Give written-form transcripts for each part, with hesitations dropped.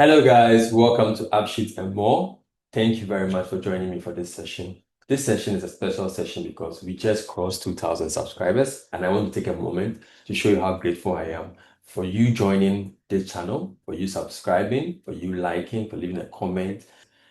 Hello, guys. Welcome to AppSheet and more. Thank you very much for joining me for this session. This session is a special session because we just crossed 2,000 subscribers, and I want to take a moment to show you how grateful I am for you joining this channel, for you subscribing, for you liking, for leaving a comment,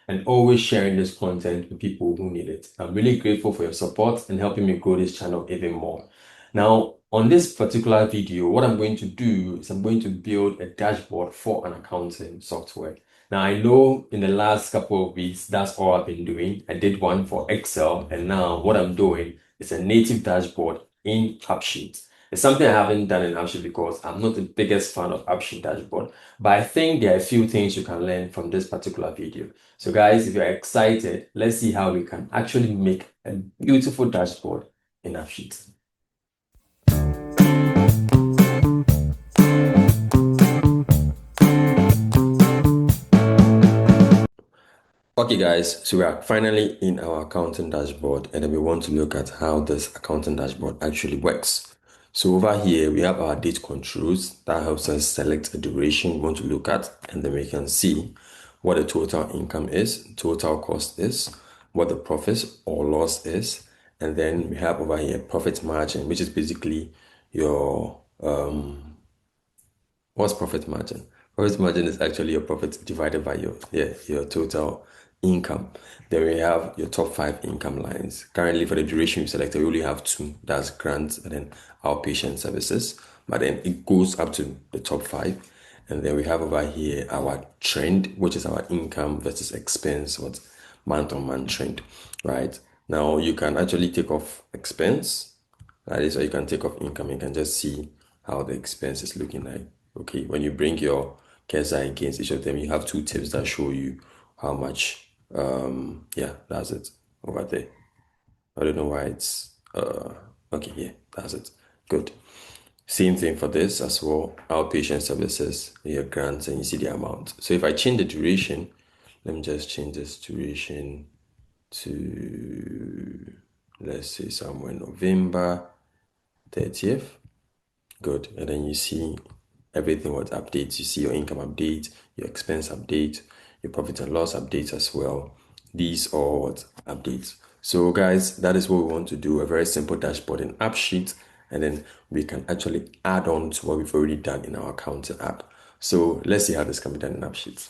and always sharing this content with people who need it. I'm really grateful for your support and helping me grow this channel even more. Now, on this particular video, what I'm going to do is I'm going to build a dashboard for an accounting software. Now, I know in the last couple of weeks, that's all I've been doing. I did one for Excel, and now what I'm doing is a native dashboard in AppSheet. It's something I haven't done in AppSheet because I'm not the biggest fan of AppSheet dashboard, but I think there are a few things you can learn from this particular video. So guys, if you're excited, let's see how we can actually make a beautiful dashboard in AppSheet. Okay guys, so we are finally in our accounting dashboard, and then we want to look at how this accounting dashboard actually works. So over here, we have our date controls that helps us select a duration we want to look at, and then we can see what the total income is, total cost is, what the profit or loss is, and then we have over here profit margin, which is basically your what's profit margin? Profit margin is actually your profit divided by your total income. Then we have your top five income lines. Currently, for the duration we selected, we only have two. That's grants and then outpatient services. But then it goes up to the top five. And then we have over here our trend, which is our income versus expense, what month on month trend, right? Now you can actually take off expense, that is, or you can take off income. You can just see how the expense is looking like. Okay, when you bring your KSI against each of them, you have two tips that show you how much. Yeah, that's it over there. I don't know why it's okay. Yeah, that's it. Good. Same thing for this as well. Outpatient services, your grants, and you see the amount. So if I change the duration, let me just change this duration to, let's say, somewhere November 30th. Good. And then you see everything what updates. You see your income update, your expense update, your profit and loss updates as well. These all what updates. So guys, that is what we want to do, a very simple dashboard in AppSheet, and then we can actually add on to what we've already done in our accounting app. So let's see how this can be done in AppSheet.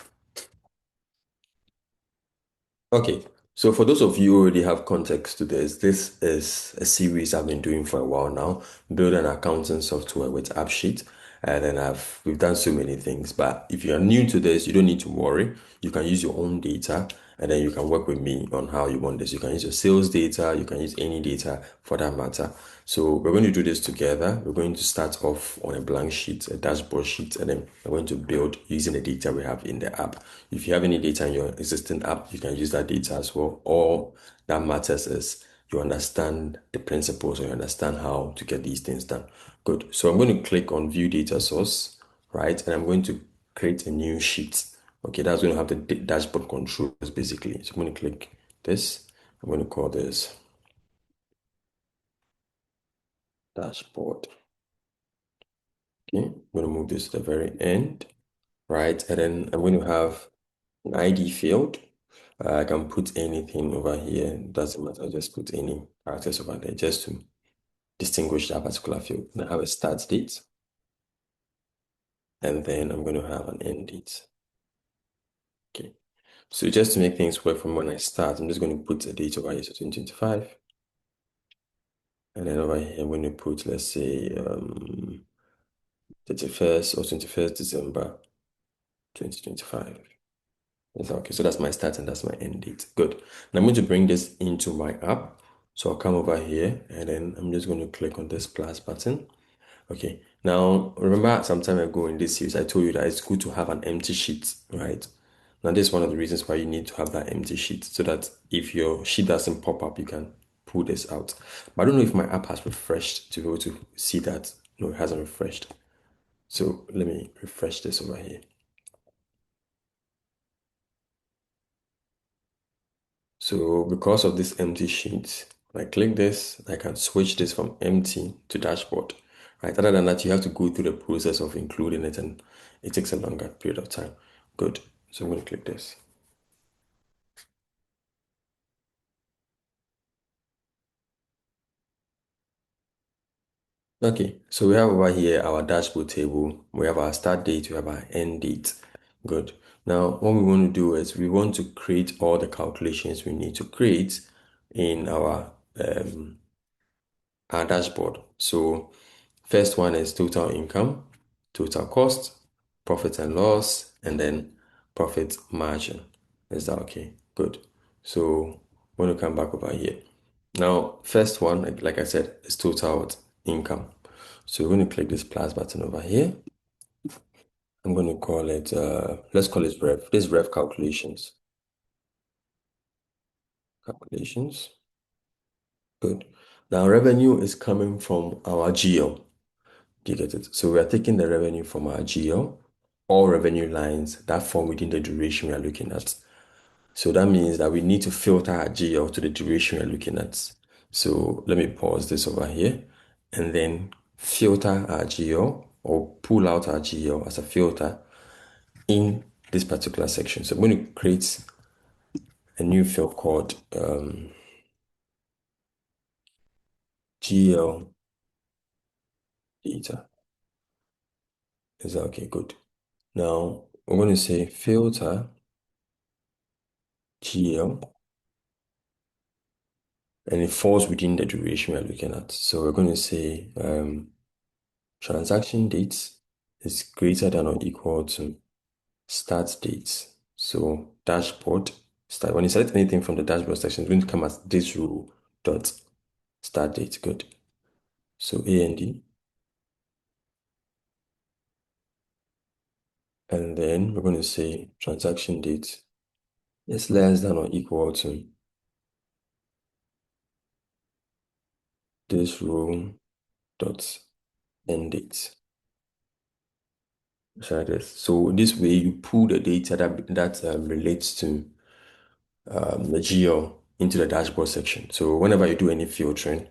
Okay, so for those of you who already have context to this is a series I've been doing for a while now, build an accounting software with AppSheet. And then we've done so many things. But if you are new to this, you don't need to worry. You can use your own data, and then you can work with me on how you want this. You can use your sales data, you can use any data for that matter. So we're going to do this together. We're going to start off on a blank sheet, a dashboard sheet, and then we're going to build using the data we have in the app. If you have any data in your existing app, you can use that data as well. All that matters is you understand the principles, or you understand how to get these things done. Good. So I'm going to click on view data source, right? And I'm going to create a new sheet. Okay, that's going to have the dashboard controls basically. So I'm going to click this. I'm going to call this dashboard. Okay, I'm going to move this to the very end, right? And then I'm going to have an ID field. I can put anything over here. It doesn't matter. I'll just put any characters over there just to distinguish that particular field. And I have a start date. And then I'm going to have an end date. Okay. So just to make things work from when I start, I'm just going to put a date over here, so 2025. And then over here, I'm going to put, let's say, 31st or 21st December 2025. Okay, so that's my start and that's my end date. Good. Now I'm going to bring this into my app. So I'll come over here and then I'm just going to click on this plus button. Okay. Now, remember some time ago in this series, I told you that it's good to have an empty sheet, right? Now, this is one of the reasons why you need to have that empty sheet so that if your sheet doesn't pop up, you can pull this out. But I don't know if my app has refreshed to be able to see that. No, it hasn't refreshed. So let me refresh this over here. So because of this empty sheet, when I click this, I can switch this from empty to dashboard, right? Other than that, you have to go through the process of including it, and it takes a longer period of time. Good. So I'm going to click this. Okay, so we have over here our dashboard table. We have our start date, we have our end date. Good. Now, what we want to do is we want to create all the calculations we need to create in our dashboard. So, first one is total income, total cost, profit and loss, and then profit margin. Is that okay? Good. So, when we come back over here. Now, first one, like I said, is total income. So we're going to click this plus button over here. I'm going to call it, let's call it rev. This rev calculations. Calculations. Good. Now, revenue is coming from our GL. Do you get it? So we are taking the revenue from our GL, all revenue lines that form within the duration we are looking at. So that means that we need to filter our GL to the duration we're looking at. So let me pause this over here and then filter our GL or pull out our GL as a filter in this particular section. So I'm going to create a new field called GL data. Is that okay? Good. Now we're going to say filter GL and it falls within the duration we're looking at. So we're going to say transaction dates is greater than or equal to start dates. So dashboard start. When you select anything from the dashboard section, it's going to come as this row dot start date. Good. So AND. And then we're going to say transaction date is less than or equal to this row dot end date. So this way you pull the data that relates to the GL into the dashboard section. So whenever you do any filtering,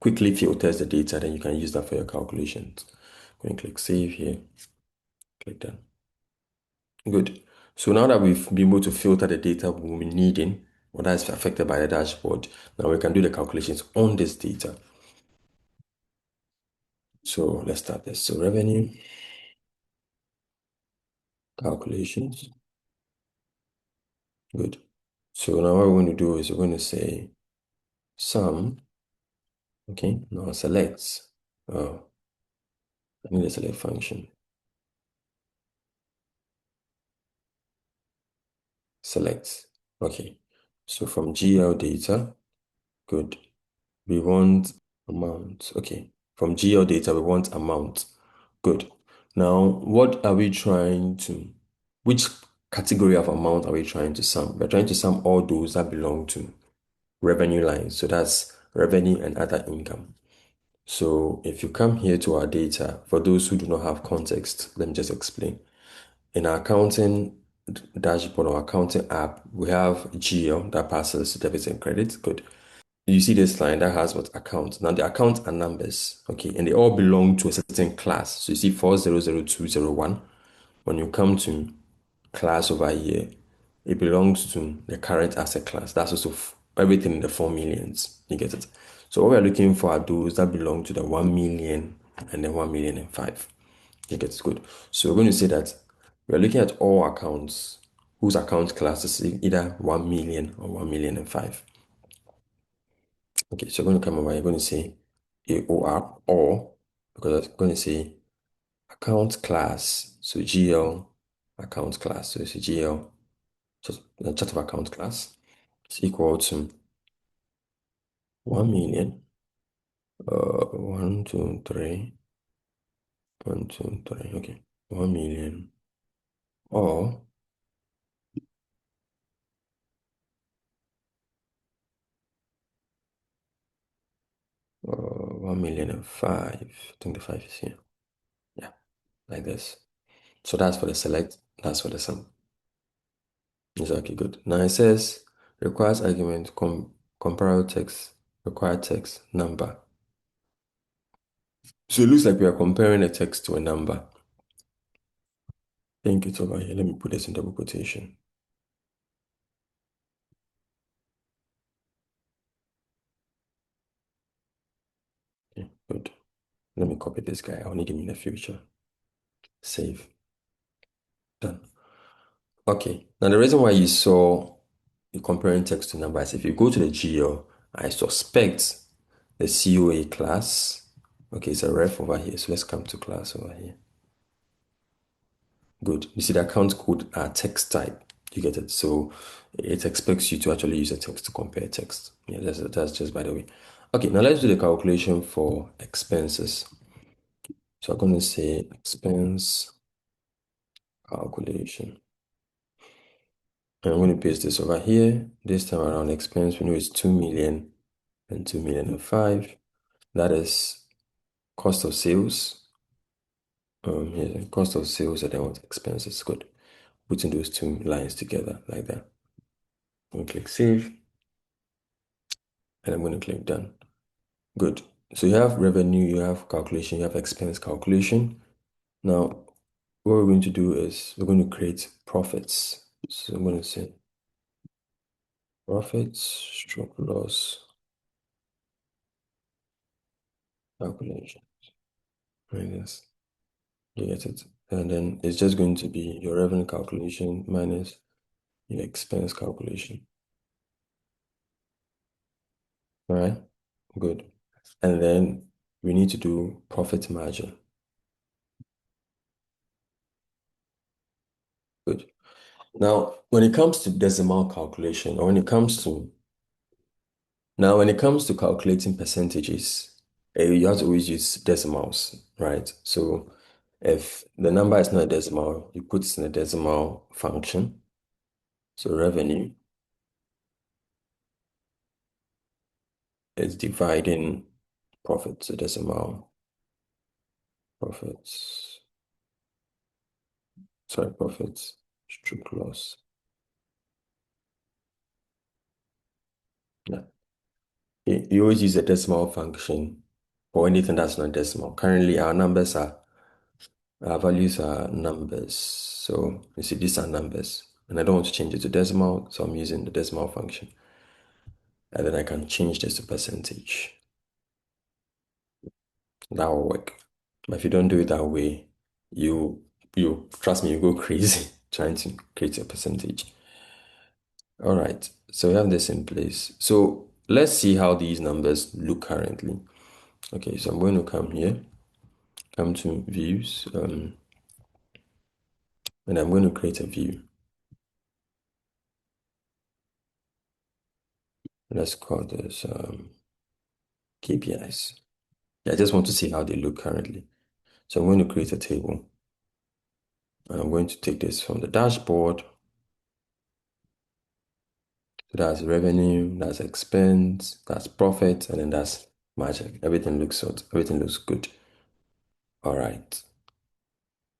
quickly filters the data, then you can use that for your calculations. Go and click save here, click done. Good. So now that we've been able to filter the data we'll be needing, or that's affected by the dashboard, now we can do the calculations on this data. So let's start this. So revenue, calculations. Good. So now what we're going to do is we're going to say sum. Okay. Now select. Oh, I need a select function. Select. Okay. So from GL data, good. We want amount. Okay. From GL data, we want amount. Good. Now, what are we trying to, which category of amount are we trying to sum? We're trying to sum all those that belong to revenue lines. So that's revenue and other income. So if you come here to our data, for those who do not have context, let me just explain. In our accounting dashboard or accounting app, we have GL that passes debits and credits. Good. You see this line that has what account. Now the accounts are numbers, okay, and they all belong to a certain class. So you see 400201. When you come to class over here, it belongs to the current asset class. That's also everything in the 4 millions. You get it? So what we're looking for are those that belong to the 1 million and the 1,000,005. You get it? Good. So we're going to say that we're looking at all accounts whose account class is either 1 million or 1,000,005. Okay, so we're going to come over, you're going to say AOR or because I'm going to say account class. So GL account class. So it's a GL chart of account class. It's equal to 1 million. 1, 2, 3. 1, 2, 3. Okay. 1 million or 1,000,005. I think the 5 is here. Yeah, like this. So that's for the select, that's for the sum. Exactly, good. Now it says requires argument, comparable text, required text, number. So it looks like we are comparing a text to a number. think it's over here. Let me put this in double quotation. Okay, good. Let me copy this guy. I'll need him in the future. Save. Done. Okay. Now the reason why you saw you comparing text to numbers, if you go to the GL, I suspect the COA class. Okay, it's a ref over here. So let's come to class over here. Good. You see the account code text type. You get it. So it expects you to actually use a text to compare text. Yeah, that's just by the way. Okay, now let's do the calculation for expenses. So I'm going to say expense calculation. And I'm going to paste this over here. This time around expense, we know it's 2 million and 2 million and 5. That is cost of sales. Yeah, cost of sales and then what expenses. Good. Putting those two lines together like that. I'm going to click save and I'm going to click done. Good. So you have revenue, you have calculation, you have expense calculation. Now, what we're going to do is we're going to create profits. So I'm going to say profits stroke loss calculation. Minus, you get it. And then it's just going to be your revenue calculation minus your expense calculation. All right, good. And then we need to do profit margin. Good. Now, when it comes to decimal calculation, or when it comes to calculating percentages, you have to always use decimals, right? So if the number is not a decimal, you put it in a decimal function. So revenue is dividing profit, so decimal profits, profits, stroke loss. Yeah. You always use a decimal function for anything that's not decimal. Currently, our values are numbers. So you see, these are numbers. And I don't want to change it to decimal, so I'm using the decimal function. And then I can change this to percentage. That will work. But if you don't do it that way, you trust me, you go crazy trying to create a percentage. All right, so we have this in place. So let's see how these numbers look currently. Okay, so I'm going to come here, come to views, and I'm going to create a view. Let's call this KPIs. I just want to see how they look currently. So I'm going to create a table. And I'm going to take this from the dashboard. So that's revenue, that's expense, that's profit, and then that's margin. Everything looks good. All right.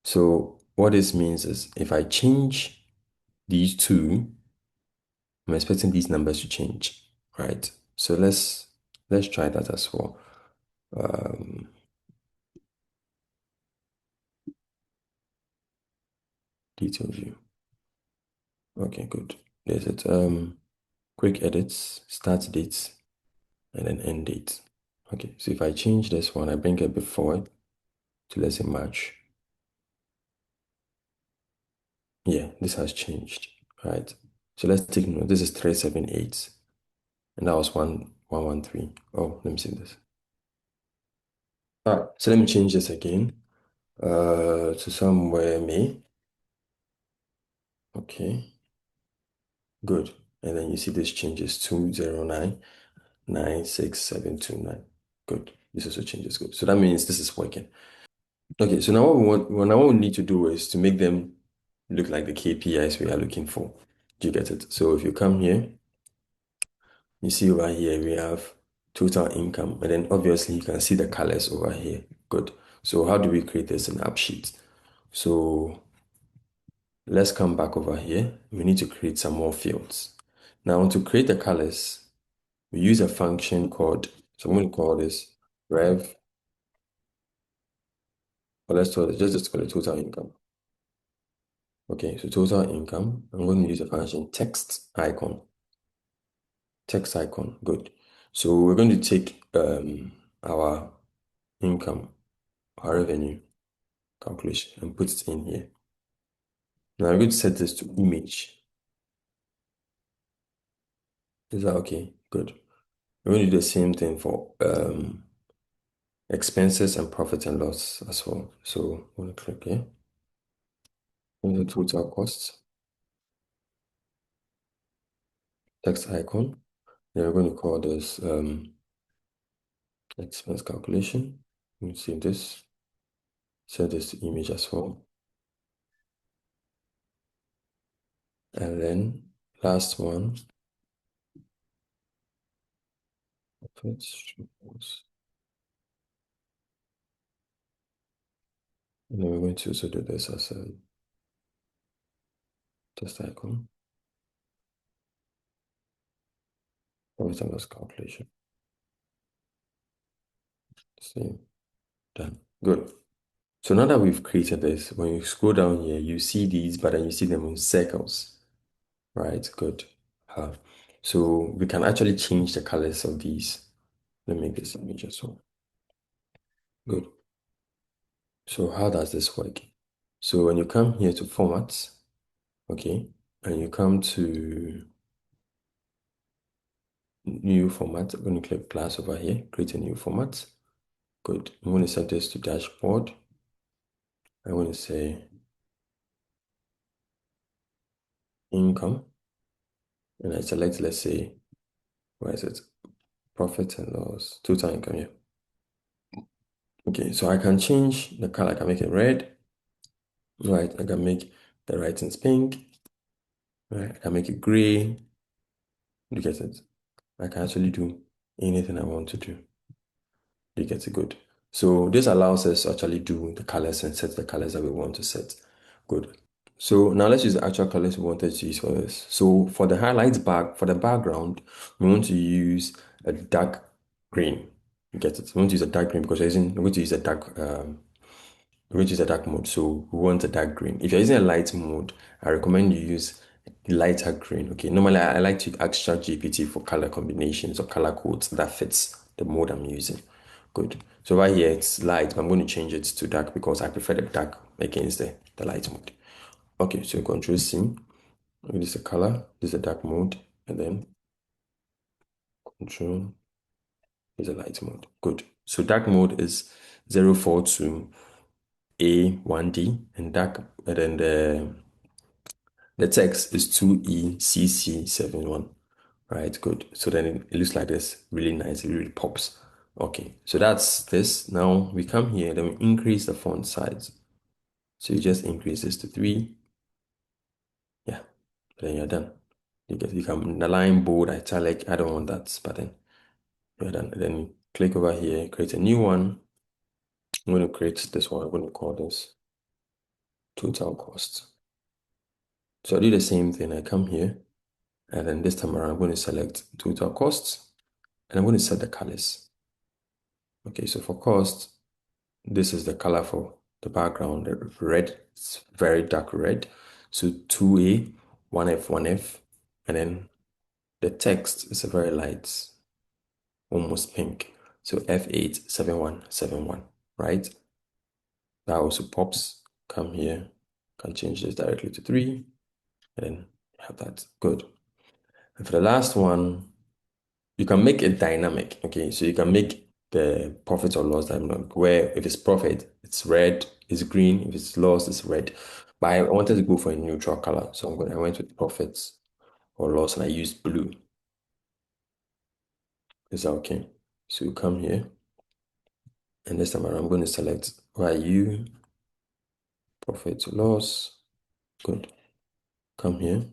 So what this means is if I change these two, I'm expecting these numbers to change, right? So let's try that as well. Detail view. Okay, good. There's it. Quick edits, start dates, and then end date. Okay, so if I change this one, I bring it before to let's say March. Yeah, this has changed, right? So let's take note. This is 378, and that was 1113. Oh, let me see this. All right, so let me change this again to somewhere May. Okay, good. And then you see this changes 209,96729. Good. This also changes good. So that means this is working. Okay, so now what we need to do is to make them look like the KPIs we are looking for. Do you get it? So if you come here, you see over here we have total income, and then obviously you can see the colors over here. Good. So how do we create this in AppSheet? So let's come back over here. We need to create some more fields. Now to create the colors, we use a function called, so I'm going to call this rev, or let's call it, just call it total income. Okay, so total income. I'm going to use the function text icon. Text icon, good. So we're going to take our income, our revenue calculation and put it in here. Now I'm going to set this to image. Is that okay? Good. We're going to do the same thing for expenses and profit and loss as well. So I'm going to click here. The total costs, text icon. Then we're going to call this expense calculation. Let me save this. Set this to image as well. And then last one. And then we're going to also do this as a test icon. Profit and loss calculation. Same. Done. Good. So now that we've created this, when you scroll down here, you see these, but then you see them in circles, right? Good. So we can actually change the colors of these. Let me make this image as well. Good. So how does this work? So when you come here to format, okay, and you come to new format, I'm going to click plus over here, create a new format. Good. I'm going to set this to dashboard. I'm going to say income, and I select, let's say, where is it? Profit and loss, total income here. Okay, so I can change the color. I can make it red, right? I can make the writings pink, right? I can make it gray. Look at it. I can actually do anything I want to do. You get it, good. So this allows us to actually do the colors and set the colors that we want to set. Good. So now let's use the actual colors we wanted to use for this. So for the highlights for the background, we want to use a dark green. You get it? We want to use a dark green because we're going to use a dark mode. So we want a dark green. If you're using a light mode, I recommend you use lighter green. Okay. Normally I like to ask ChatGPT for color combinations or color codes that fits the mode I'm using. Good. So right here it's light, but I'm going to change it to dark because I prefer the dark against the light mode. Okay, so Control C. This is a color, this is a dark mode, and then Control is a light mode. Good. So dark mode is 042 A1D, and then the text is 2ECC71. Right, good. So then it looks like this, really nice, it really pops. Okay, so that's this. Now we come here, then we increase the font size. So you just increase this to 3. Yeah, then you're done. You can align bold, italic. I don't want that, but then you're done. Then you click over here, create a new one. I'm going to create this one. I'm going to call this total cost. So I do the same thing. I come here, and then this time around, I'm going to select total costs, and I'm going to set the colors. Okay, so for cost, this is the color for the background, the red. It's very dark red. So 2A, 1F, 1F, and then the text is a very light, almost pink. So F8, 7171, right? That also pops. Come here, can change this directly to 3, and then have that. Good. And for the last one, you can make it dynamic. Okay, so you can make the profit or loss dynamic where if it's profit, it's red, it's green, if it's loss, it's red. But I wanted to go for a neutral color. So I went with profits or loss and I used blue. Is that okay? So you come here and this time around, I'm going to select YU, profit to loss. Good. Come here.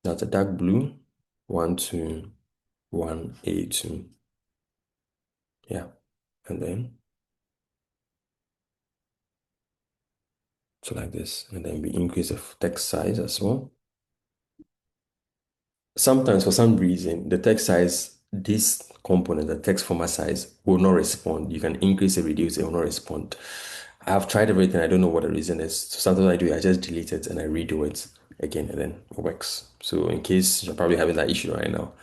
That's a dark blue. 1, 2, 1, A2. Yeah. And then, so like this. And then we increase the text size as well. Sometimes, for some reason, the text size, this component, the text format size, will not respond. You can increase it, reduce it, will not respond. I've tried everything. I don't know what the reason is. So sometimes I do it, I just delete it and I redo it again and then it works. So in case you're probably having that issue right now,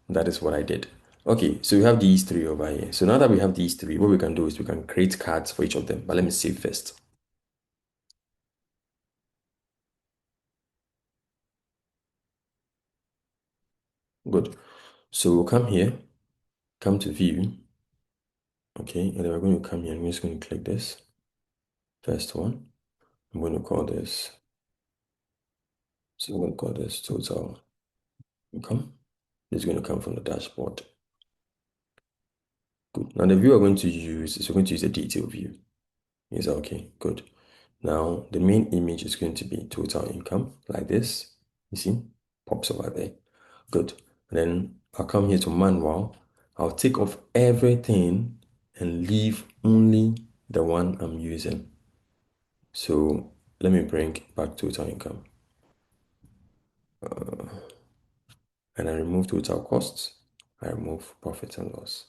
that is what I did. Okay, so we have these three over here. So now that we have these three, what we can do is we can create cards for each of them. But let me save first. Good. So we'll come here, come to view. Okay, and then we're going to come here and we're just going to click this first one. I'm going to call this, so we're going to call this total income. It's going to come from the dashboard. Good. Now the view we're going to use is we're going to use a detail view. Is that okay? Good. Now the main image is going to be total income like this. You see, pops over there. Good. And then I'll come here to manual. I'll take off everything and leave only the one I'm using. So let me bring back total income and I remove total costs. I remove profit and loss.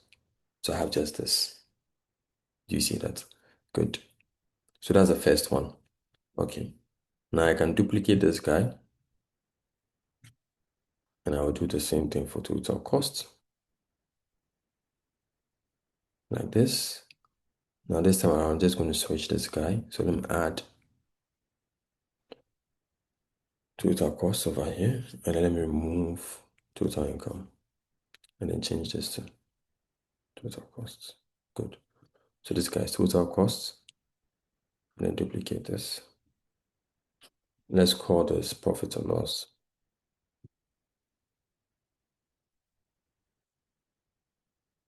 So I have just this. Do you see that? Good. So that's the first one. Okay. Now I can duplicate this guy and I will do the same thing for total costs like this. Now this time around, I'm just going to switch this guy. So let me add total costs over here and then let me remove total income and then change this to total costs. Good. So this guy is total costs and then duplicate this. Let's call this profit or loss.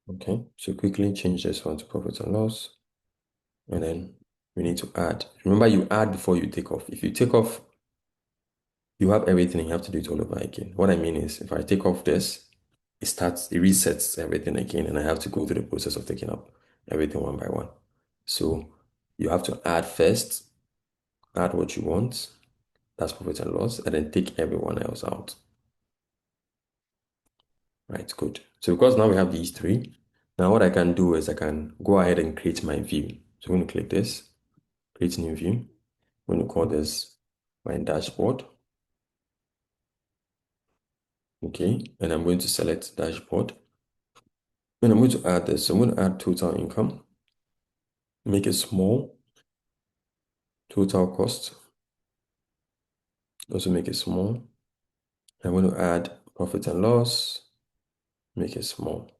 Okay, so quickly change this one to profit and loss. And then we need to add. Remember, you add before you take off. If you take off, you have everything, you have to do it all over again. What I mean is, if I take off this, it resets everything again, and I have to go through the process of taking up everything one by one. So you have to add first, add what you want, that's profit and loss, and then take everyone else out. Right, good. So because now we have these three, now what I can do is I can go ahead and create my view. So I'm going to click this, create new view. I'm going to call this my dashboard. Okay, and I'm going to select dashboard. And I'm going to add this. So I'm going to add total income, make it small, total cost, also make it small. I'm going to add profit and loss, make it small.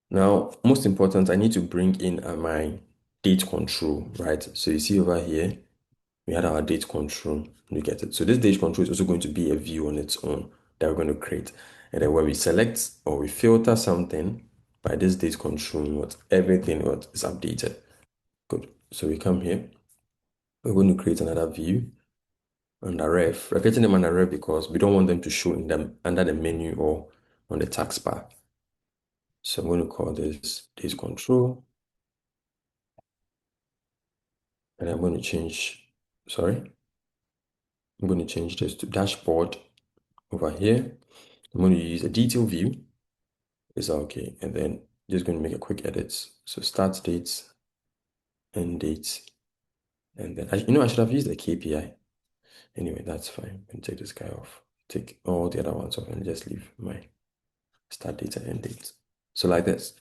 Now, most important, I need to bring in my date control, right? So you see over here, we had our date control. You get it. So this date control is also going to be a view on its own that we're going to create. And then when we select or we filter something by this date control, everything what is updated. Good. So we come here. We're going to create another view under ref. We're creating them under ref because we don't want them to show in them under the menu or on the tax bar. So I'm going to call this date control. And I'm going to change, sorry, I'm going to change this to dashboard over here. I'm going to use a detail view. Is that okay? And then just going to make a quick edit. So start dates, end dates, and then I should have used a KPI. Anyway, that's fine. I'm going to take this guy off. Take all the other ones off and just leave my start date and end date. So like this.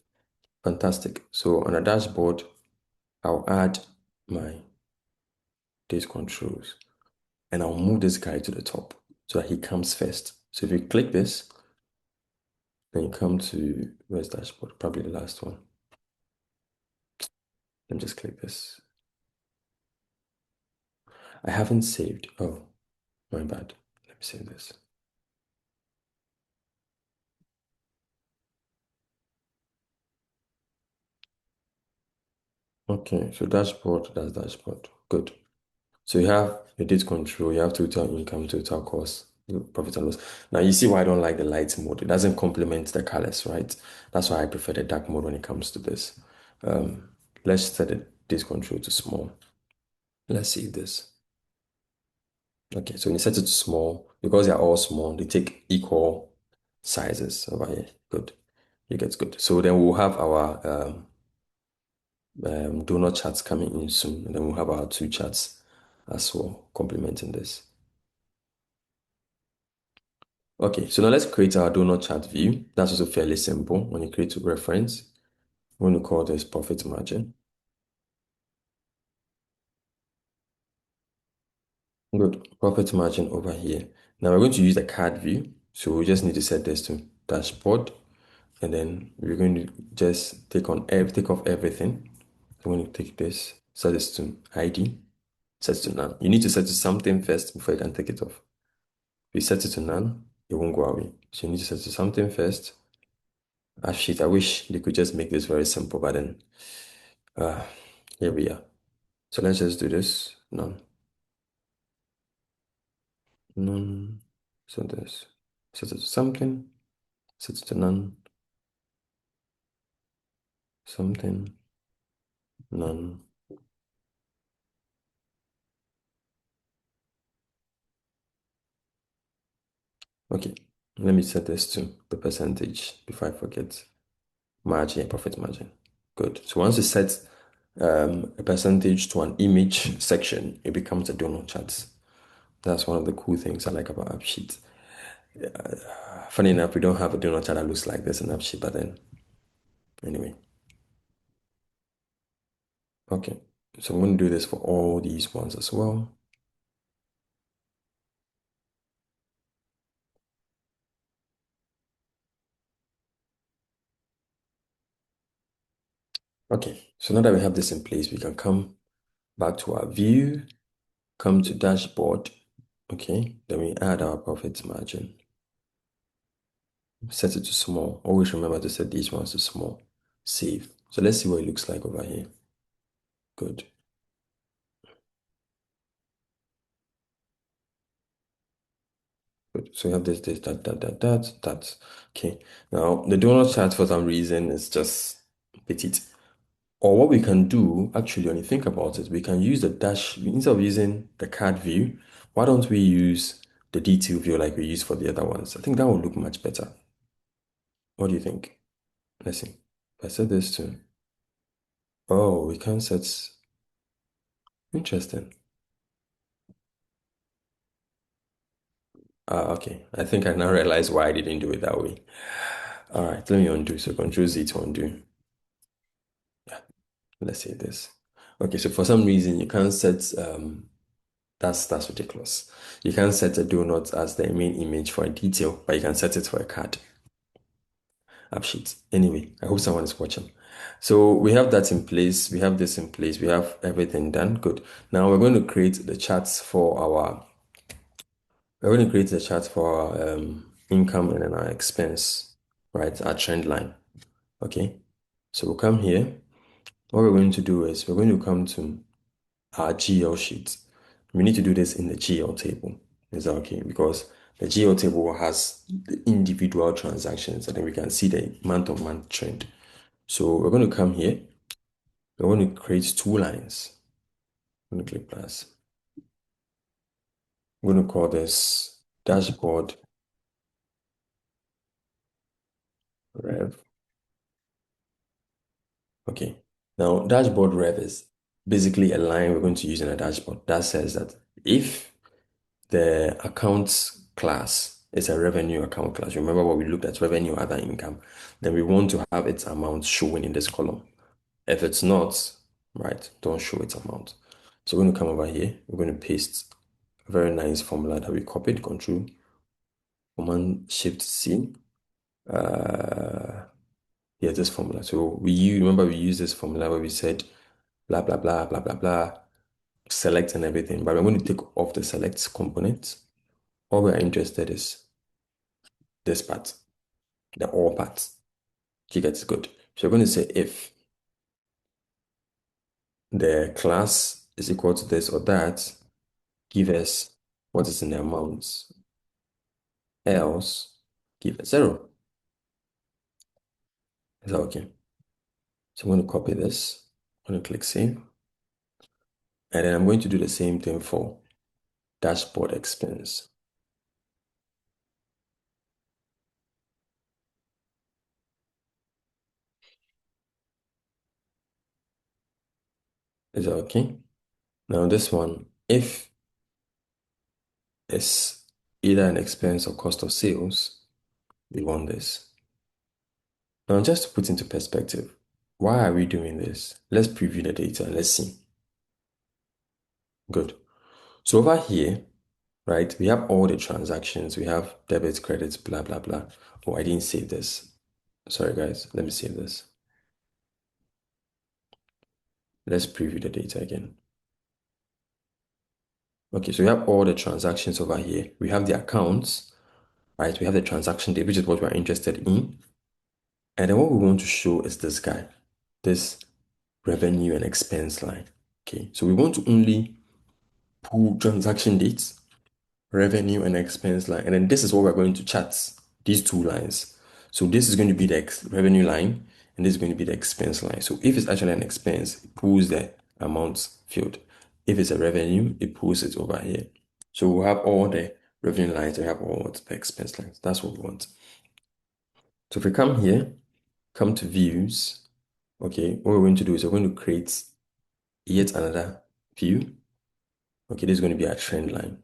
Fantastic. So on a dashboard, I'll add my date controls and I'll move this guy to the top so that he comes first. So if you click this, then you come to where's dashboard? Probably the last one. Let me just click this. I haven't saved. Oh, my bad. Let me save this. Okay, so dashboard, that's dashboard. Good. So you have the date control, you have total income, total cost, profit and loss. Now you see why I don't like the light mode. It doesn't complement the colors, right? That's why I prefer the dark mode when it comes to this. Let's set the date control to small. Let's see this. Okay, so when you set it to small, because they're all small, they take equal sizes over here. Good. It gets good. So then we'll have our donor charts coming in soon, and then we'll have our two charts as well, complementing this. Okay, so now let's create our donor chart view. That's also fairly simple. When you create a reference, we're going to call this profit margin. Good, profit margin over here. Now we're going to use the card view. So we just need to set this to dashboard. And then we're going to just take off everything. So I'm going to take this, set this to ID, set it to none. You need to set it to something first before you can take it off. If you set it to none, it won't go away. So you need to set it to something first. AppSheet, I wish they could just make this very simple, but then uh, here we are. So let's just do this. None. None. So this. Set it to something. Set it to none. Something. None. Okay. Let me set this to the percentage before I forget. Margin, profit margin. Good. So once you set a percentage to an image section, it becomes a donut chart. That's one of the cool things I like about AppSheet. Funny enough, we don't have a donut chart that looks like this in AppSheet, but then anyway. Okay. So I'm going to do this for all these ones as well. Okay. So now that we have this in place, we can come back to our view, come to dashboard. Okay. Then we add our profit margin. Set it to small. Always remember to set these ones to small. Save. So let's see what it looks like over here. Good. Good. So we have this, that. Okay. Now the donut chart for some reason is just petite. Or what we can do, actually, when you think about it, we can use the dash, instead of using the card view, why don't we use the detail view like we use for the other ones? I think that would look much better. What do you think? Let's see. If I set this to, oh, we can set, interesting. Ah, okay. I think I now realize why I didn't do it that way. All right, let me undo. So Control Z to undo. Yeah, let's say this. Okay, so for some reason you can't set that's ridiculous. You can't set a donut as the main image for a detail, but you can set it for a card. AppSheet. Anyway, I hope someone is watching. So we have that in place. We have this in place. We have everything done. Good. Now we're going to create the charts for our. We're going to create the chart for our income and then our expense, right? Our trend line. Okay. So we'll come here. What we're going to do is we're going to come to our GL sheet. We need to do this in the GL table. Is that okay? Because the GL table has the individual transactions and then we can see the month-on-month trend. So we're going to come here. We're going to create two lines. I'm going to click plus. I'm going to call this dashboard rev. Okay. Now, dashboard rev is basically a line we're going to use in a dashboard that says that if the account class is a revenue account class, remember what we looked at, revenue, other income, then we want to have its amount showing in this column. If it's not, right, don't show its amount. So we're going to come over here. We're going to paste a very nice formula that we copied, Control, Command, Shift, C. Yeah, this formula. So remember we used this formula where we said blah, blah, blah, blah, blah, blah, select and everything. But we're going to take off the select component. All we're interested is this part, the all part. You get it good. So we're going to say if the class is equal to this or that, give us what is in the amounts. Else, give us 0. Is that okay? So I'm going to copy this. I'm going to click save. And then I'm going to do the same thing for dashboard expense. Is that okay? Now this one, if it's either an expense or cost of sales, we want this. Now just to put into perspective, why are we doing this? Let's preview the data and let's see. Good. So over here, right, we have all the transactions. We have debits, credits, blah, blah, blah. Oh, I didn't save this. Sorry, guys. Let me save this. Let's preview the data again. Okay, so we have all the transactions over here. We have the accounts, right? We have the transaction date, which is what we're interested in. And then what we want to show is this guy, this revenue and expense line. Okay, so we want to only pull transaction dates, revenue and expense line. And then this is what we're going to chart, these two lines. So this is going to be the revenue line, and this is going to be the expense line. So if it's actually an expense, it pulls the amounts field. If it's a revenue, it pulls it over here. So we'll have all the revenue lines, we have all the expense lines. That's what we want. So if we come here, come to views, okay, what we're going to do is we're going to create yet another view. Okay, this is going to be our trend line.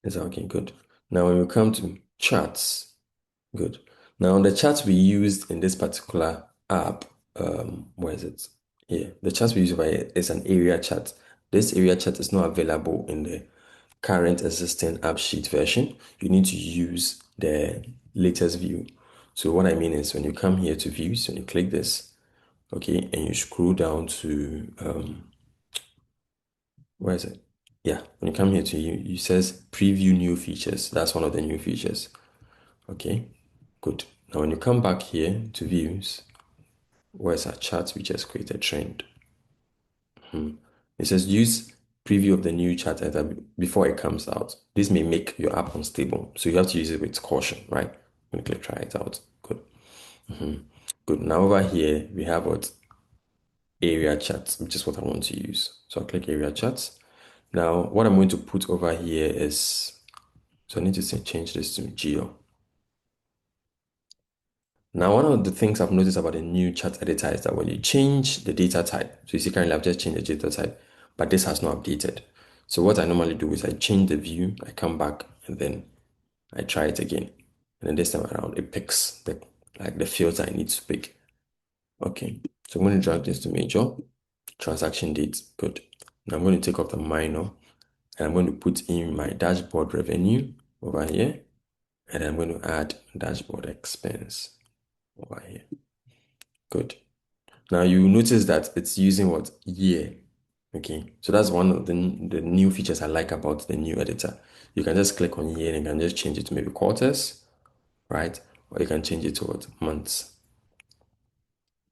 Is that okay? Good. Now when we come to charts, good. Now the charts we used in this particular app, where is it? Here. The chart we use over here is an area chart. This area chart is not available in the current existing AppSheet version. You need to use the latest view. So what I mean is when you come here to views, when you click this, okay, and you scroll down to where is it? Yeah, when you come here to you says preview new features. That's one of the new features. Okay, good. Now when you come back here to views, where's our chart we just created trend? It says use preview of the new chart item before it comes out. This may make your app unstable, so you have to use it with caution, right? I'm gonna click try it out. Good. Good. Now over here we have what area charts, which is what I want to use. So I'll click area charts. Now what I'm going to put over here is so I need to say change this to geo. Now, one of the things I've noticed about the new chart editor is that when you change the data type, so you see currently I've just changed the data type, but this has not updated. So what I normally do is I change the view, I come back, and then I try it again. And then this time around, it picks the fields I need to pick. Okay, so I'm going to drag this to major, transaction date, good. Now I'm going to take off the minor, and I'm going to put in my dashboard revenue over here, and I'm going to add dashboard expense over here. Good. Now you notice that it's using what? Year. Okay. So that's one of the new features I like about the new editor. You can just click on year and you can just change it to maybe quarters, right? Or you can change it to what? Months.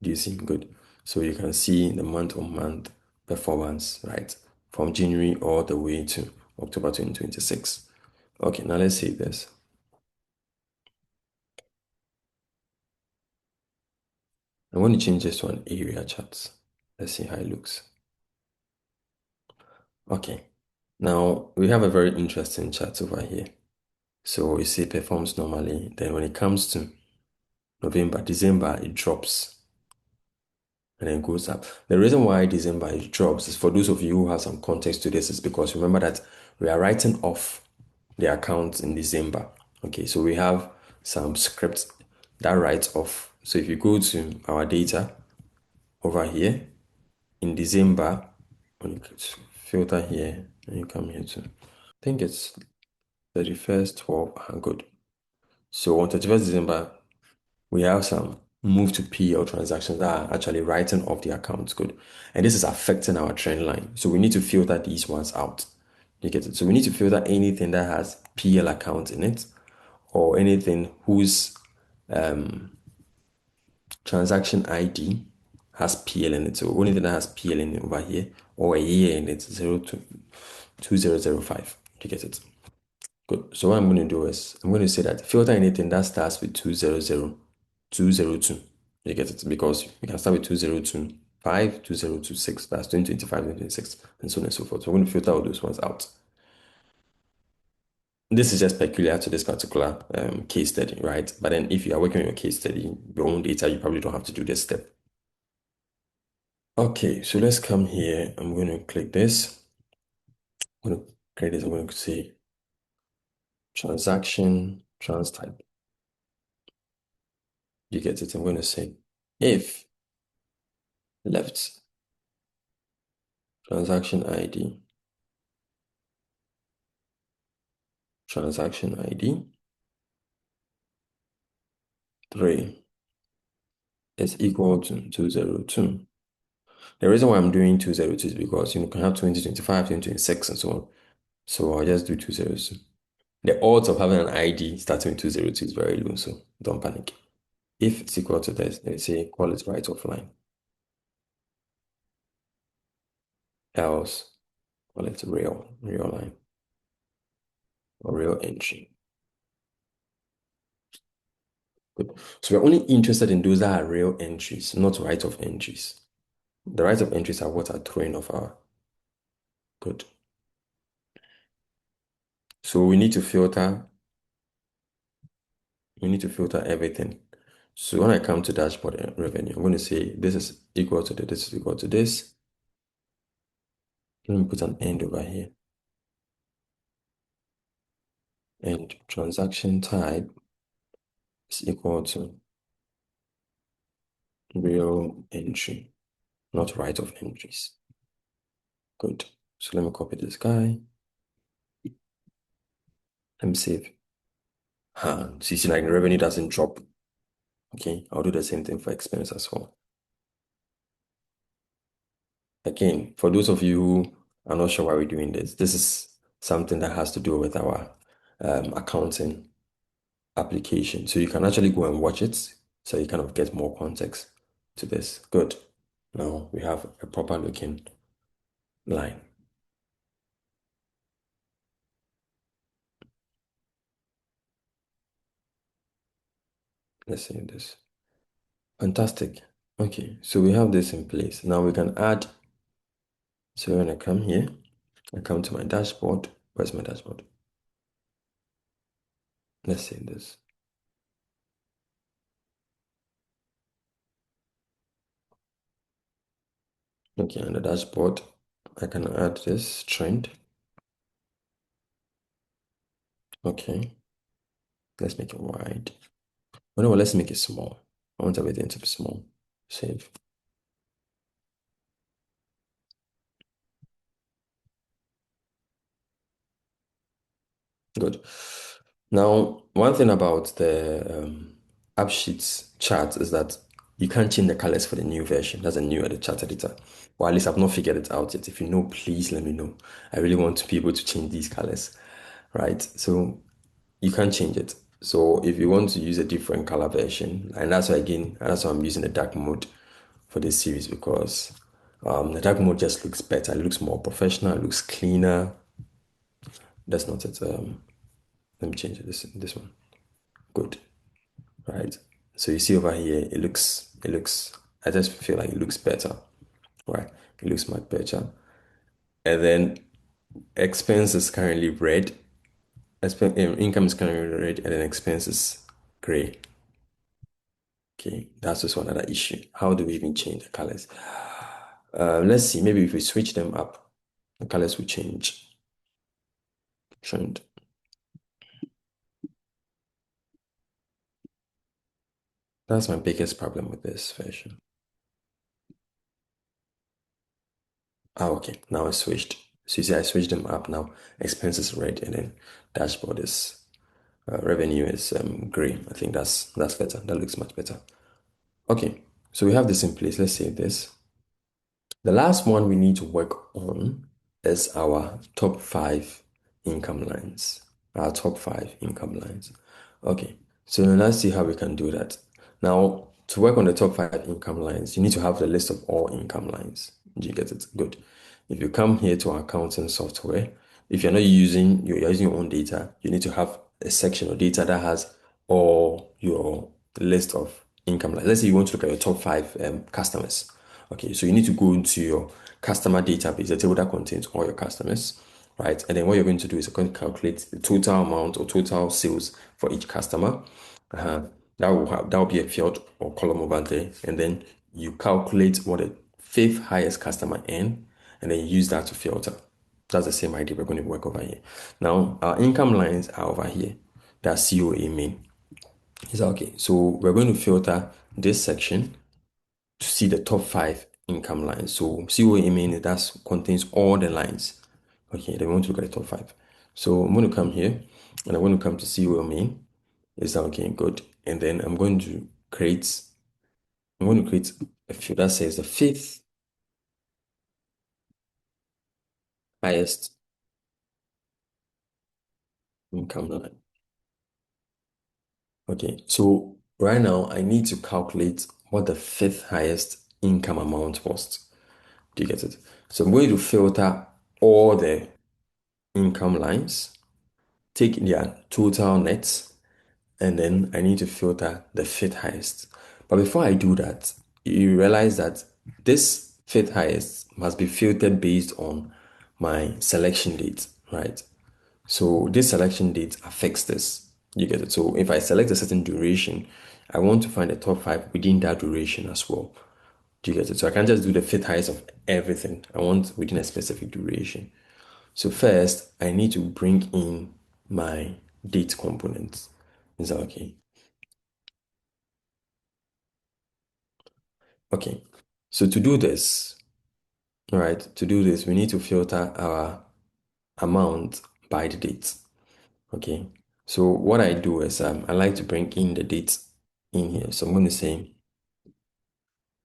Do you see? Good. So you can see the month-on-month performance, right? From January all the way to October 2026. Okay, now let's see this. I want to change this to an area chart. Let's see how it looks. Okay. Now we have a very interesting chart over here. So you see it performs normally. Then when it comes to November, December, it drops and then goes up. The reason why December it drops is for those of you who have some context to this is because remember that we are writing off the account in December. Okay, so we have some scripts that writes off. So if you go to our data over here in December, when you filter here and you come here to, I think it's 31st, 12, good. So on 31st December, we have some move to PL transactions that are actually writing off the accounts. Good. And this is affecting our trend line. So we need to filter these ones out. You get it? So we need to filter anything that has PL account in it or anything whose transaction ID has PL in it. So only thing that has PL in it over here or a year in it, 2005. You get it? Good. So what I'm going to do is I'm going to say that filter anything that starts with 202. You get it? Because you can start with 2025, 2026, that's 2025, 2026, and so on and so forth. So I'm going to filter all those ones out. This is just peculiar to this particular case study, right? But then if you are working on your case study, your own data, you probably don't have to do this step. Okay, so let's come here. I'm going to click this. I'm going to create this. I'm going to say transaction, trans type. You get it? I'm going to say if left transaction ID, transaction ID 3 is equal to 202. The reason why I'm doing 202 is because you can have 2025, 2026, and so on. So I'll just do 202. The odds of having an ID starting with 202 is very low, so don't panic. If it's equal to this, let's say call it right offline. Else call it real line or real entry. Good. So we're only interested in those that are real entries, not write-off entries. The write-off entries are what are throwing off our good. So we need to filter everything. So when I come to dashboard revenue, I'm going to say this is equal to this is equal to this. Let me put an end over here. And transaction type is equal to real entry, not write-off entries. Good. So let me copy this guy. Let me save. So you see like the revenue doesn't drop. Okay, I'll do the same thing for expense as well. Again, for those of you who are not sure why we're doing this, this is something that has to do with our accounting application. So you can actually go and watch it so you kind of get more context to this. Good. Now we have a proper looking line. Let's see this. Fantastic. Okay, so we have this in place. Now we can add. So when I come here, I come to my dashboard. Where's my dashboard? Let's see this. Okay, on the dashboard, I can add this trend. Okay, let's make it wide. Oh no, let's make it small. I want everything to be small. Save. Good. Now, one thing about the AppSheet chart is that you can't change the colors for the new version. That's a new edit chart editor. Or at least I've not figured it out yet. If you know, please let me know. I really want to be able to change these colors, right? So you can't change it. So if you want to use a different color version, and that's why again, that's why I'm using the dark mode for this series because the dark mode just looks better. It looks more professional. It looks cleaner. That's not it. Let me change it. This one. Good. Right. So you see over here, it looks. I just feel like it looks better. Right. It looks much better. And then expense is currently red. Income is currently red, and then expense is gray. Okay, that's just one other issue. How do we even change the colors? Let's see. Maybe if we switch them up, the colors will change. Trend. That's my biggest problem with this version. Okay. Now I switched. So you see, I switched them up now. Expenses red, and then dashboard is revenue is gray. I think that's better. That looks much better. Okay. So we have this in place. Let's save this. The last one we need to work on is our top five income lines. Our top five income lines. Okay, so now let's see how we can do that. Now, to work on the top five income lines, you need to have the list of all income lines. Do you get it? Good. If you come here to our accounting software, if you're using your own data, you need to have a section of data that has all your list of income lines. Let's say you want to look at your top five customers. Okay, so you need to go into your customer database, the table that contains all your customers, right? And then what you're going to do is you're going to calculate the total amount or total sales for each customer. That will be a field or column over there, and then you calculate what the fifth highest customer in, and then use that to filter. That's the same idea we're going to work over here. Now, our income lines are over here. That's COA main. Is that okay? So we're going to filter this section to see the top five income lines. So COA main, that contains all the lines. Okay, then we want to look at the top five. So I'm going to come here and I'm going to come to COA main. Is that okay? Good. And then I'm going to create a field that says the fifth highest income line. Okay, so right now I need to calculate what the fifth highest income amount was. Do you get it? So I'm going to filter all the income lines, take their total nets, and then I need to filter the fifth highest. But before I do that, you realize that this fifth highest must be filtered based on my selection date, right? So this selection date affects this. You get it? So if I select a certain duration, I want to find the top five within that duration as well. Do you get it? So I can't just do the fifth highest of everything. I want within a specific duration. So first, I need to bring in my date component. Is that okay? Okay. So to do this, all right, to do this, we need to filter our amount by the date. Okay. So what I do is I like to bring in the date in here. So I'm going to say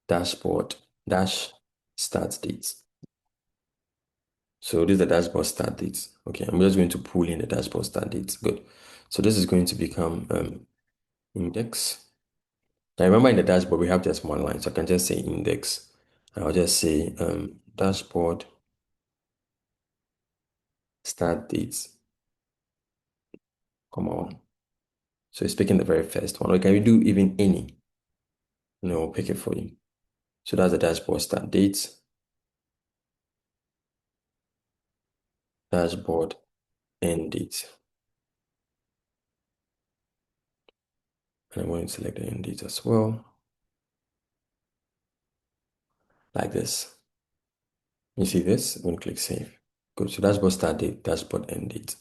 dashboard dash start date. So this is the dashboard start date. Okay, I'm just going to pull in the dashboard start date. Good. So this is going to become index. Now remember in the dashboard we have just one line, so I can just say index. And I'll just say dashboard start date. Come on. So it's picking the very first one. Or can we do even any? No, I'll pick it for you. So that's the dashboard start date, dashboard end date. And I'm going to select the end date as well, like this. You see this? I'm going to click save. Good. So dashboard start date, dashboard end date.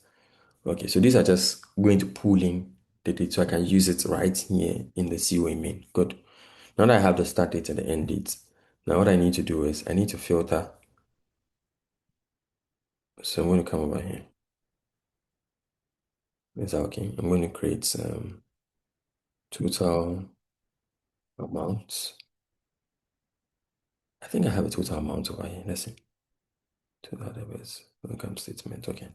Okay, so these are just going to pull in the date so I can use it right here in the COA main. Good. Now that I have the start date and the end date, now what I need to do is I need to filter. So I'm going to come over here. Is that okay? I'm going to create total amount. I think I have a total amount over here. Let's see. Total debits, income statement. Okay.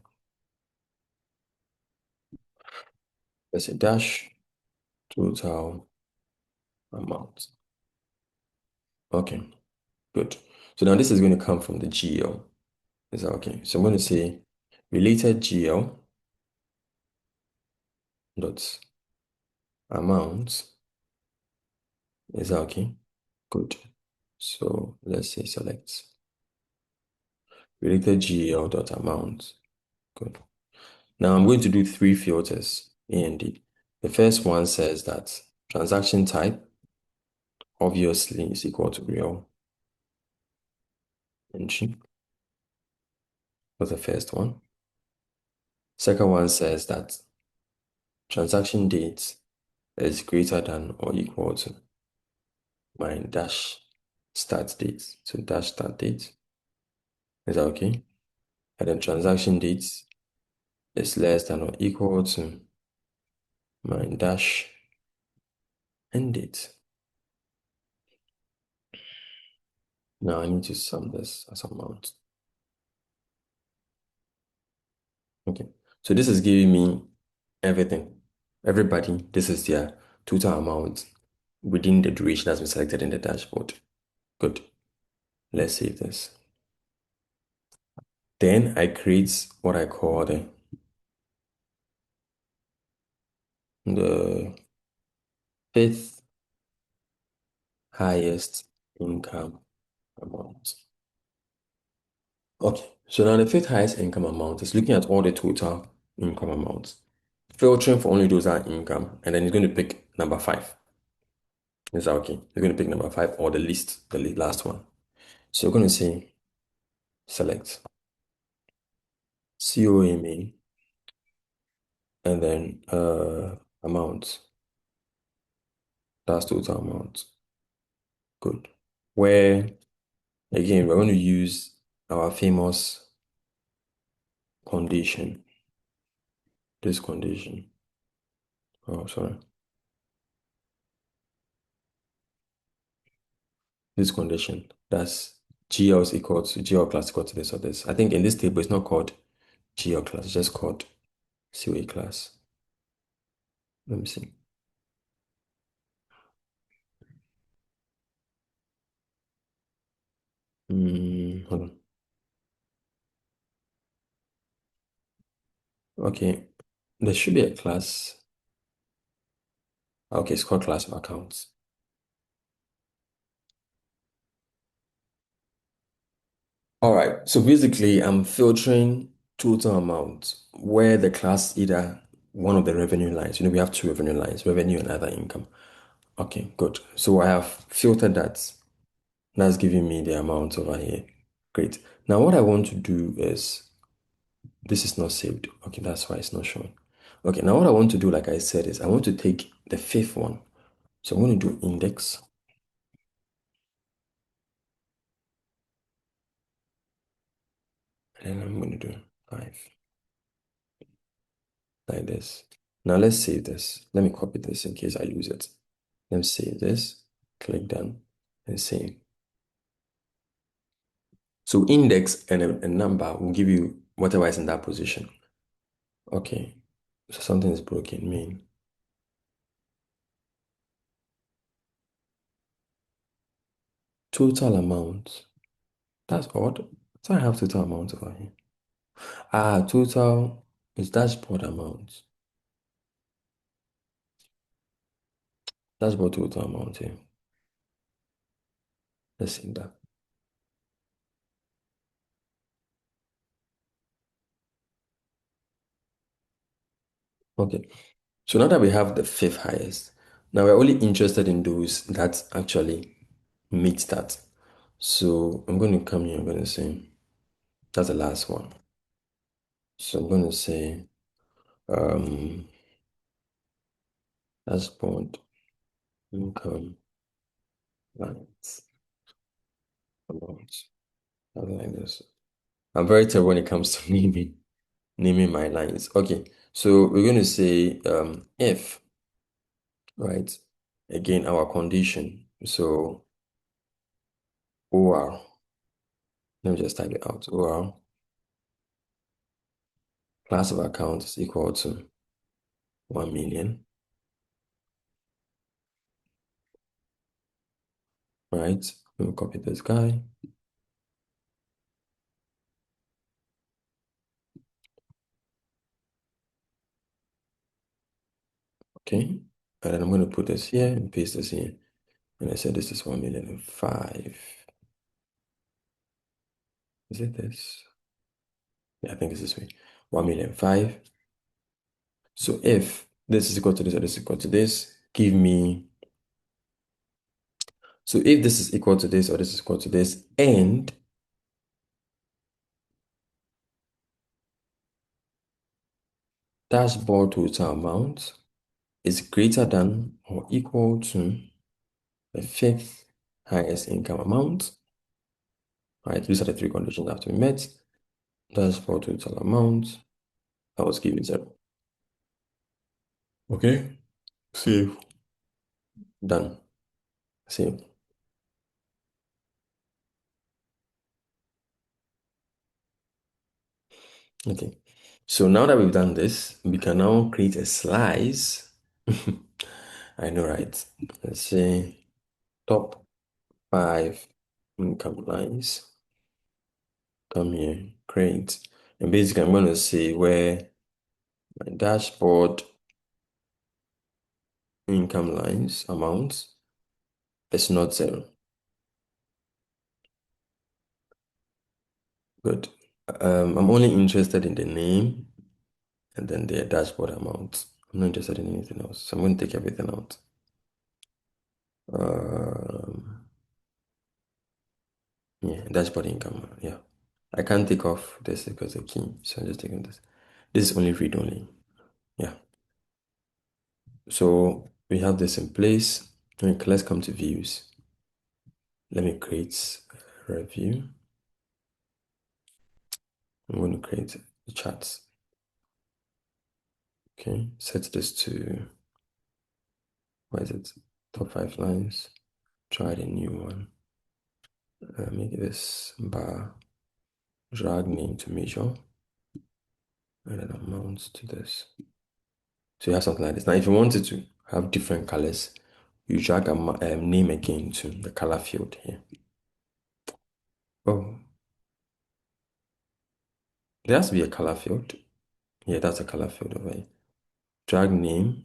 Let's say dash total amount. Okay, good. So now this is going to come from the GL. Is that okay? So I'm going to say related GL dot amount. Is that okay? Good. So let's say select related GL dot amount. Good. Now I'm going to do three filters, A and D. The first one says that transaction type obviously is equal to real entry. Was the first one. Second one says that transaction date is greater than or equal to my dash start date. So dash start date. Is that okay? And then transaction date is less than or equal to my dash end date. Now I need to sum this as amount. Okay. So this is giving me everything. Everybody, this is their total amount within the duration that's been selected in the dashboard. Good. Let's save this. Then I create what I call the fifth highest income amount. Okay, so now the fifth highest income amount is looking at all the total income amounts, filtering for only those that are income, and then it's going to pick number five. Is that okay? It's going to pick number five or the least, the last one. So we're going to say select COMA and then amount. That's total amount. Good. Where again we're going to use our famous condition. This condition. Oh, sorry. This condition. That's GL is equal to GL class equal to this or this. I think in this table it's not called GL class, it's just called COA class. Let me see. Hold on. Okay. There should be a class. Okay, it's called class of accounts. All right. So basically, I'm filtering total amount where the class either one of the revenue lines. We have two revenue lines, revenue and other income. Okay, good. So I have filtered that. That's giving me the amount over here. Great. Now what I want to do is, this is not saved. Okay, that's why it's not showing. Okay, now what I want to do, like I said, is I want to take the fifth one. So I'm going to do index. And then I'm going to do 5, like this. Now let's save this. Let me copy this in case I use it. Let's save this, click done, and save. So index and a number will give you whatever is in that position. Okay, so something is broken, mean. Total amount. That's odd. So I have total amount over here. Ah, total is dashboard amount. Dashboard total amount here. Let's see that. Okay. So now that we have the fifth highest, now we're only interested in those that actually meet that. So I'm going to come here, I'm going to say, that's the last one. So I'm going to say, um, dashboard income lines amount. Something like this. I'm very terrible when it comes to naming my lines. Okay, so we're going to say if, right? Again, our condition. So OR, let me just type it out. OR, class of account is equal to 1 million, right? Let me copy this guy. Okay, and then I'm going to put this here and paste this here. And I said this is 1,000,005. Is it this? Yeah, I think it's this way. 1,000,005. So if this is equal to this or this is equal to this, give me. So if this is equal to this or this is equal to this, and dashboard total amount is greater than or equal to the fifth highest income amount, right? These are the three conditions that have to be met. Dashboard total amount, I was given 0. Okay, save, done, save. Okay, so now that we've done this, we can now create a slice. I know, right? Let's say top 5 income lines. Come here, create. And basically, I'm going to say where my dashboard income lines amounts is not 0. Good. I'm only interested in the name and then the dashboard amount. I'm not interested in anything else. So I'm going to take everything out. Um, Yeah, dashboard income. Yeah. I can't take off this because the key. So I'm just taking this. This is only read only. Yeah. So we have this in place. Okay, let's come to views. Let me create a review. I'm going to create the charts. Okay, set this to, what is it? Top 5 lines. Try the new one. Make this bar, drag name to measure, and then amount to this. So you have something like this. Now, if you wanted to have different colors, you drag a name again to the color field here. Oh, there has to be a color field. Yeah, that's a color field over here. Drag name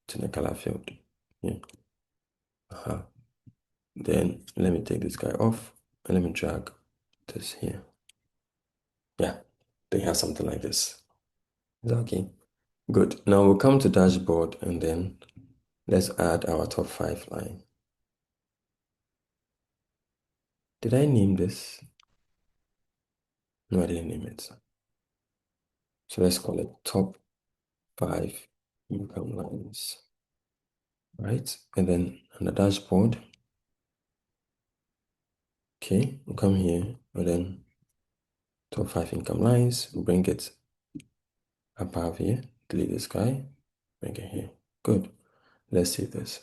to the color field. Yeah. Uh-huh. Then let me take this guy off and let me drag this here. Yeah, they have something like this. Is that okay? Good. Now we'll come to dashboard and then let's add our top 5 line. Did I name this? No, I didn't name it. So let's call it top 5 income lines. Right? And then on the dashboard, okay, we'll come here and then top 5 income lines, we'll bring it above here, delete this guy, bring it here. Good. Let's see this.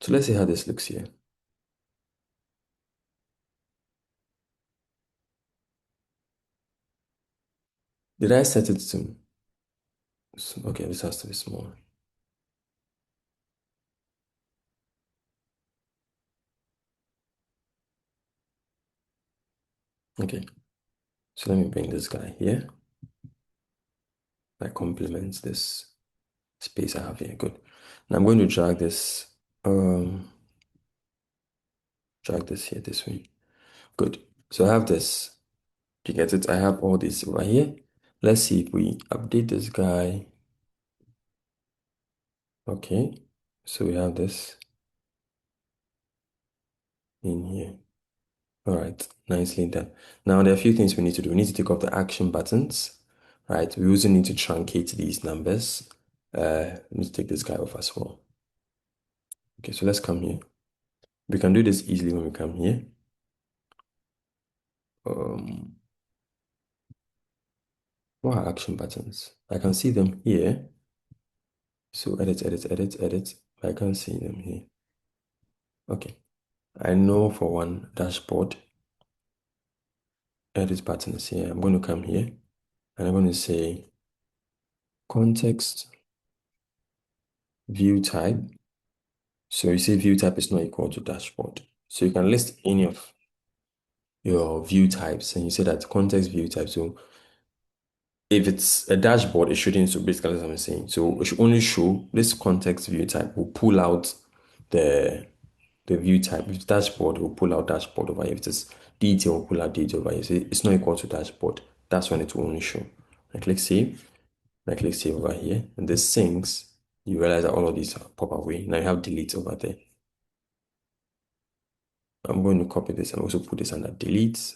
So let's see how this looks here. Did I set it to, okay, this has to be small. Okay, so let me bring this guy here. That complements this space I have here. Good. Now I'm going to um, drag this here this way. Good. So I have this. Do you get it? I have all this over here. Let's see if we update this guy. Okay. So we have this in here. All right. Nicely done. Now there are a few things we need to do. We need to take off the action buttons, right? We also need to truncate these numbers. We need to take this guy off as well. Okay, so let's come here. We can do this easily when we come here. Um, what are action buttons? I can see them here. So edit, edit, edit, edit. I can't see them here. Okay. I know for one dashboard, edit button is here. I'm going to come here and I'm going to say context view type. So you see view type is not equal to dashboard. So you can list any of your view types and you say that context view type. So if it's a dashboard, it shouldn't. So basically, that's what I'm saying. So it should only show this context view type will pull out the view type. If it's dashboard, will pull out dashboard over here. If it's detail, will pull out detail over here. So it's not equal to dashboard. That's when it will only show. I click save. I click save over here. And this syncs. You realize that all of these are pop away. Now you have delete over there. I'm going to copy this and also put this under delete.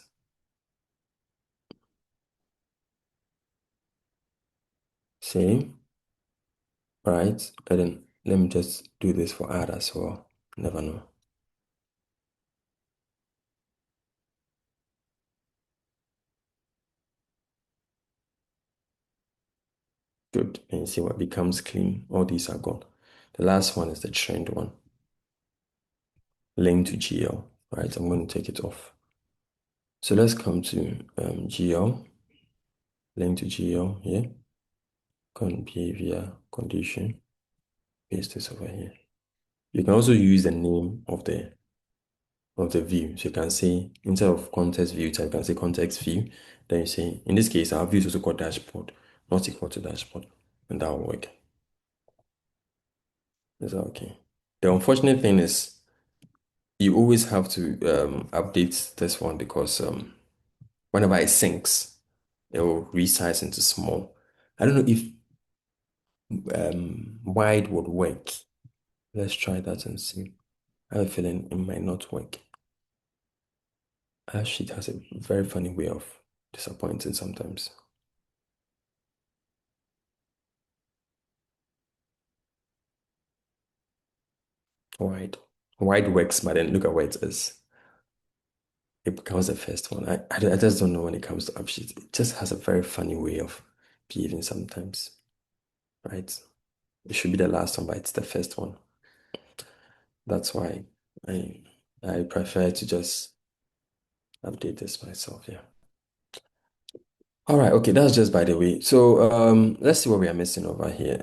Save. Right. And then let me just do this for add as well. Never know. Good. And you see what becomes clean. All these are gone. The last one is the trend one. Link to GL. Right. I'm going to take it off. So let's come to GL. Link to GL here. Behavior condition. Paste this over here. You can also use the name of the view. So you can say instead of context view type, you can say context view. Then you say, in this case, our view is also called dashboard, not equal to dashboard. And that will work. Is that okay? The unfortunate thing is you always have to update this one because whenever it syncs, it will resize into small. I don't know if wide would work. Let's try that and see. I have a feeling it might not work. AppSheet has a very funny way of disappointing sometimes. Wide. Wide works, but then look at where it is. It becomes the first one. I just don't know when it comes to AppSheet. It just has a very funny way of behaving sometimes, right? It should be the last one, but it's the first one. That's why I I prefer to just update this myself. Yeah. All right. Okay. That's just by the way. So let's see what we are missing over here.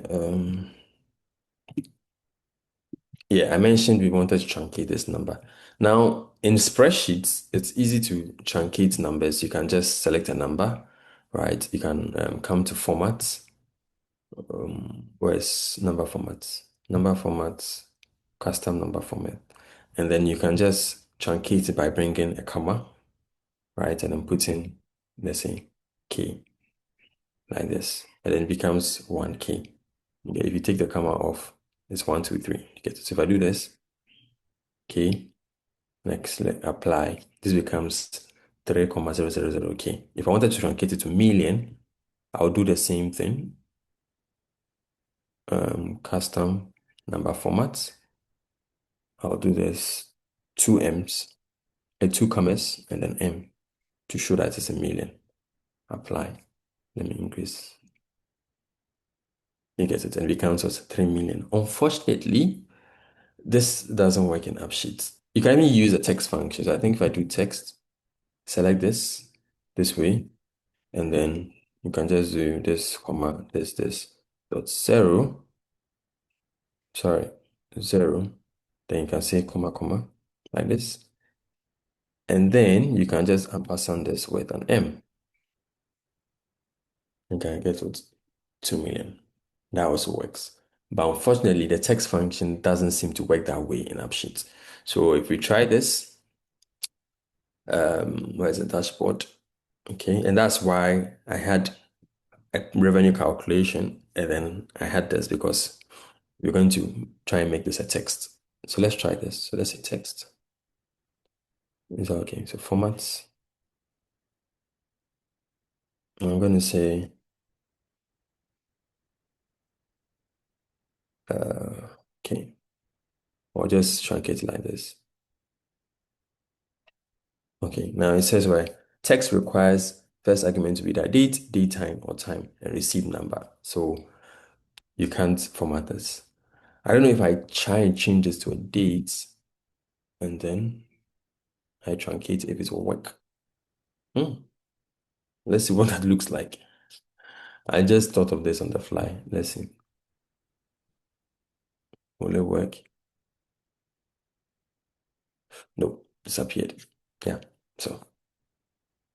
Yeah, I mentioned we wanted to truncate this number. Now, in spreadsheets, it's easy to truncate numbers. You can just select a number, right? You can come to formats. Where's number formats? Number formats, custom number format. And then you can just truncate it by bringing a comma, right? And then putting, let's say, K, like this. And then it becomes 1K. Okay, if you take the comma off, it's 1, 2, 3. You get it. So if I do this, K, next, let apply. This becomes 3,000K. If I wanted to truncate it to million, I'll do the same thing. Custom number formats. I'll do this two M's, two commas, and then M to show that it's a million. Apply. Let me increase. You get it, and it counts as 3 million. Unfortunately, this doesn't work in AppSheet. You can even use a text function. So I think if I do text, select this way, and then you can just do this, comma, this, dot zero, sorry, zero. Then you can say comma, comma, like this. And then you can just ampersand this with an M. You can get with 2 million. That also works. But unfortunately, the text function doesn't seem to work that way in AppSheet. So if we try this, where's the dashboard? Okay, and that's why I had a revenue calculation and then I had this because we're going to try and make this a text. So let's try this. So let's say text. Is that okay? So formats. I'm going to say, okay, or just truncate it like this. Okay, now it says where text requires first argument to be the date time, or time, and receipt number. So you can't format this. I don't know if I try and change this to a date and then I truncate if it will work. Hmm. Let's see what that looks like. I just thought of this on the fly. Let's see. Will it work? No, disappeared. Yeah. So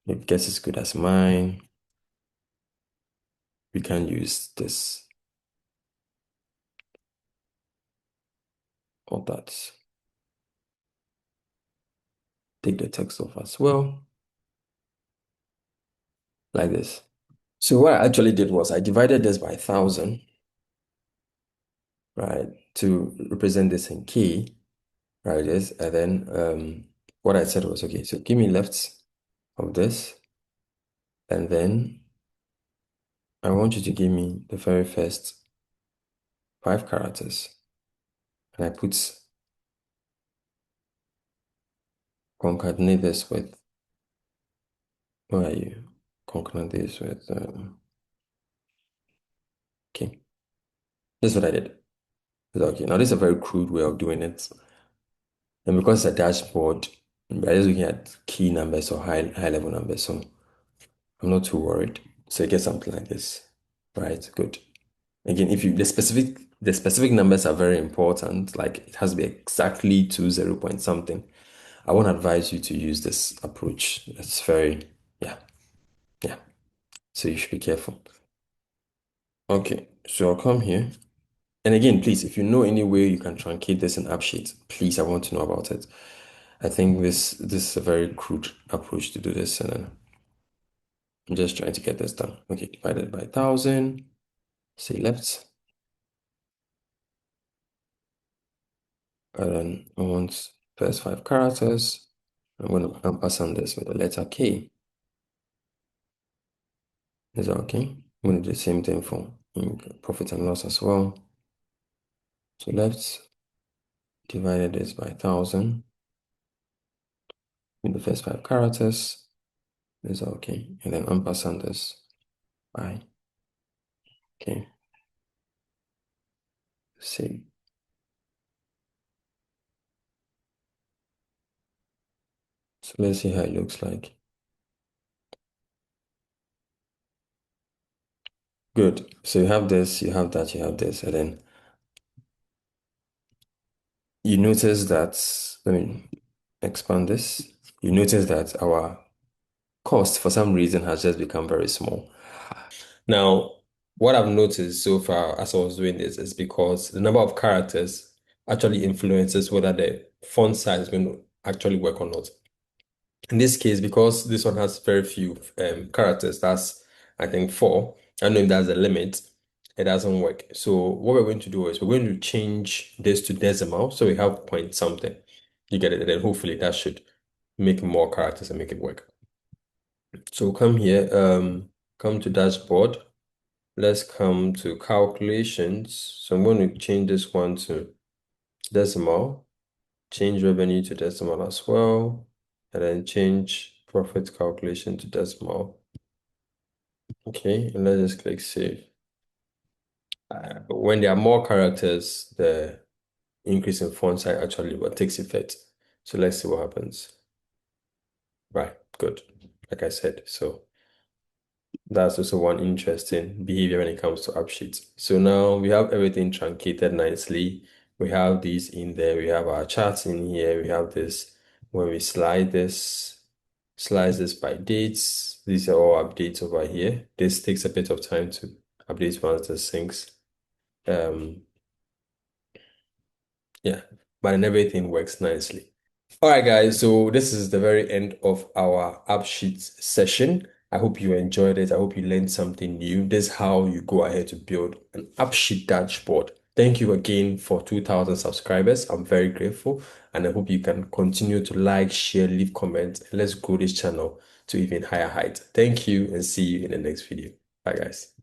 if guess as good as mine, we can use this or that. Take the text off as well, like this. So what I actually did was I divided this by 1,000, right, to represent this in K, right, this, and then what I said was, okay, so give me left of this, and then I want you to give me the very first 5 characters, and I concatenate this with, where are you? Concatenate this with, okay, this is what I did. Okay, now this is a very crude way of doing it. And because it's a dashboard, we're just looking at key numbers or high level numbers. So I'm not too worried. So you get something like this, right? Good. Again, if you the specific numbers are very important, like it has to be exactly to 0 point something. I won't advise you to use this approach. It's very, yeah, yeah. So you should be careful. Okay, so I'll come here. And again, please, if you know any way you can truncate this in AppSheet, please, I want to know about it. I think this is a very crude approach to do this, and then I'm just trying to get this done. Okay, divided by 1,000, say left. And then I want first 5 characters. I'm going to ampersand this with the letter K. Is that okay? I'm going to do the same thing for profit and loss as well. So let's divide this by 1,000 in the first 5 characters. Is that okay? And then ampersand this by K. Save. So let's see how it looks like. Good. So you have this, you have that, you have this, and then you notice that, let me expand this. You notice that our cost for some reason has just become very small. Now, what I've noticed so far as I was doing this is because the number of characters actually influences whether the font size is going to actually work or not. In this case, because this one has very few characters, that's I think 4. I don't know if that's the limit. It doesn't work. So what we're going to do is we're going to change this to decimal, so we have point something. You get it? And then hopefully that should make more characters and make it work. So come here, come to dashboard. Let's come to calculations. So I'm going to change this one to decimal, change revenue to decimal as well, and then change profit calculation to decimal. Okay, and let's just click save. When there are more characters, the increase in font size actually what takes effect. So let's see what happens. Right, good. Like I said, so that's also one interesting behavior when it comes to AppSheet. So now we have everything truncated nicely. We have these in there. We have our charts in here. We have this when we slice this by dates. These are all updates over here. This takes a bit of time to update once the syncs. Yeah, but then everything works nicely. All right, guys, so this is the very end of our AppSheet session. I hope you enjoyed it. I hope you learned something new. This is how you go ahead to build an AppSheet dashboard. Thank you again for 2,000 subscribers. I'm very grateful, and I hope you can continue to like, share, leave comments, and let's grow this channel to even higher heights. Thank you, and see you in the next video. Bye, guys.